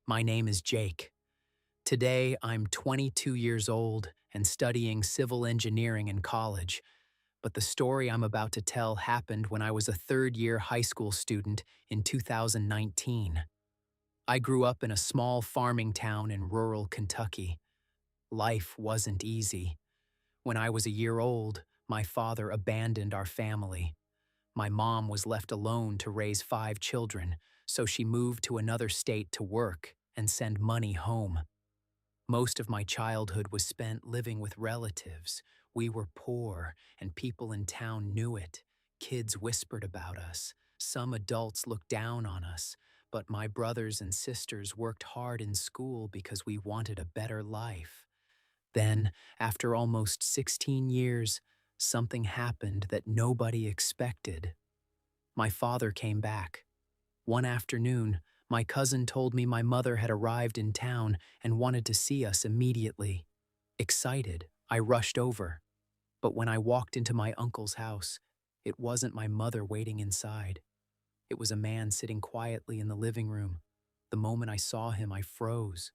My name is Jake. Today, I'm 22 years old and studying civil engineering in college, but the story I'm about to tell happened when I was a third-year high school student in 2019. I grew up in a small farming town in rural Kentucky. Life wasn't easy. When I was a year old, my father abandoned our family. My mom was left alone to raise 5 children, so she moved to another state to work and send money home. Most of my childhood was spent living with relatives. We were poor, and people in town knew it. Kids whispered about us. Some adults looked down on us, but my brothers and sisters worked hard in school because we wanted a better life. Then, after almost 16 years, something happened that nobody expected. My father came back. One afternoon, my cousin told me my mother had arrived in town and wanted to see us immediately. Excited, I rushed over. But when I walked into my uncle's house, it wasn't my mother waiting inside. It was a man sitting quietly in the living room. The moment I saw him, I froze.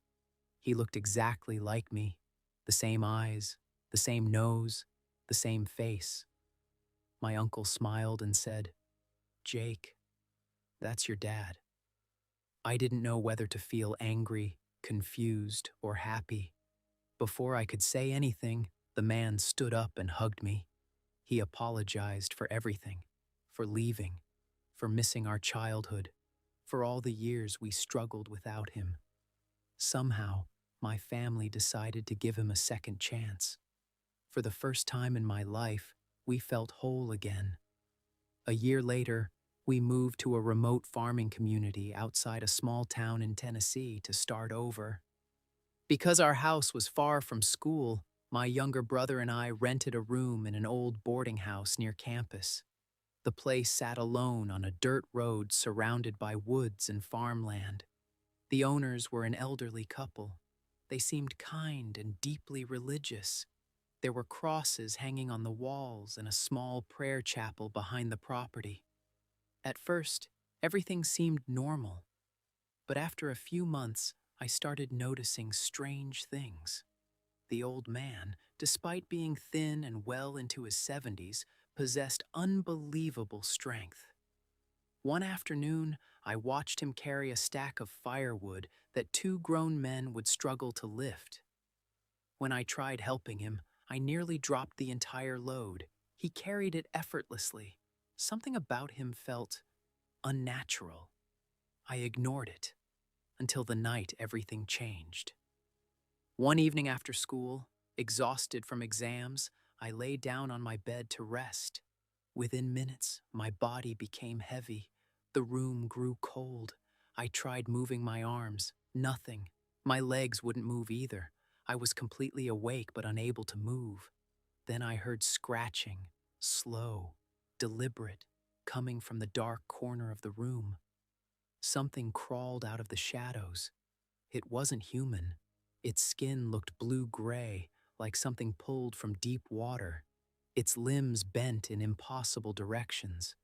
He looked exactly like me. The same eyes, the same nose, the same face. My uncle smiled and said, "Jake, that's your dad." I didn't know whether to feel angry, confused, or happy. Before I could say anything, the man stood up and hugged me. He apologized for everything, for leaving, for missing our childhood, for all the years we struggled without him. Somehow, my family decided to give him a second chance. For the first time in my life, we felt whole again. A year later, we moved to a remote farming community outside a small town in Tennessee to start over. Because our house was far from school, my younger brother and I rented a room in an old boarding house near campus. The place sat alone on a dirt road surrounded by woods and farmland. The owners were an elderly couple. They seemed kind and deeply religious. There were crosses hanging on the walls and a small prayer chapel behind the property. At first, everything seemed normal, but after a few months, I started noticing strange things. The old man, despite being thin and well into his 70s, possessed unbelievable strength. One afternoon, I watched him carry a stack of firewood that 2 grown men would struggle to lift. When I tried helping him, I nearly dropped the entire load. He carried it effortlessly. Something about him felt unnatural. I ignored it until the night everything changed. One evening after school, exhausted from exams, I lay down on my bed to rest. Within minutes, my body became heavy. The room grew cold. I tried moving my arms. Nothing. My legs wouldn't move either. I was completely awake but unable to move. Then I heard scratching, slow, deliberate, coming from the dark corner of the room. Something crawled out of the shadows. It wasn't human. Its skin looked blue-gray, like something pulled from deep water. Its limbs bent in impossible directions.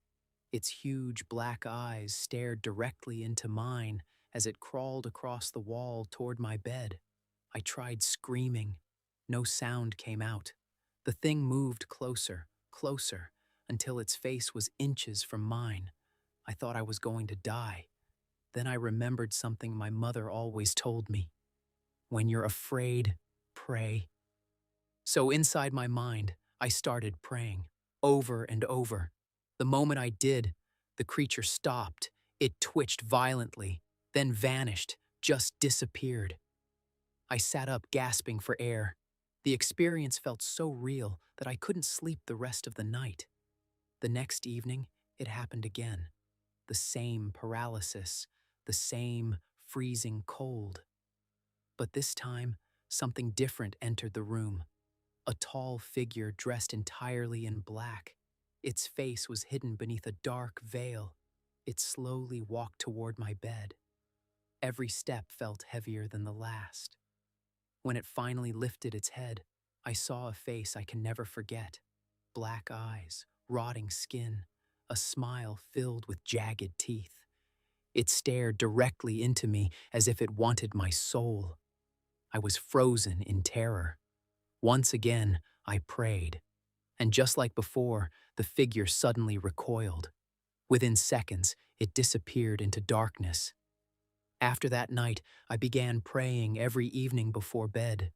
Its huge black eyes stared directly into mine as it crawled across the wall toward my bed. I tried screaming. No sound came out. The thing moved closer, closer, until its face was inches from mine. I thought I was going to die. Then I remembered something my mother always told me. When you're afraid, pray. So inside my mind, I started praying, over and over. The moment I did, the creature stopped. It twitched violently, then vanished, just disappeared. I sat up gasping for air. The experience felt so real that I couldn't sleep the rest of the night. The next evening, it happened again. The same paralysis, the same freezing cold. But this time, something different entered the room. A tall figure dressed entirely in black. Its face was hidden beneath a dark veil. It slowly walked toward my bed. Every step felt heavier than the last. When it finally lifted its head, I saw a face I can never forget. Black eyes, rotting skin, a smile filled with jagged teeth. It stared directly into me as if it wanted my soul. I was frozen in terror. Once again, I prayed. And just like before, the figure suddenly recoiled. Within seconds, it disappeared into darkness. After that night, I began praying every evening before bed.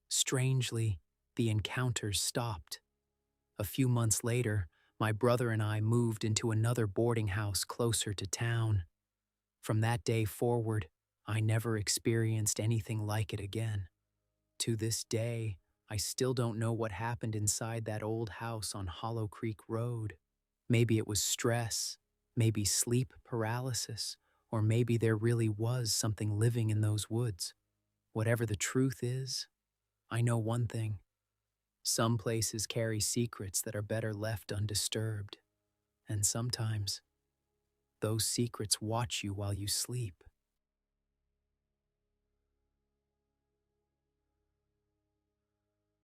Strangely, the encounters stopped. A few months later, my brother and I moved into another boarding house closer to town. From that day forward, I never experienced anything like it again. To this day, I still don't know what happened inside that old house on Hollow Creek Road. Maybe it was stress, maybe sleep paralysis, or maybe there really was something living in those woods. Whatever the truth is, I know one thing. Some places carry secrets that are better left undisturbed. And sometimes, those secrets watch you while you sleep.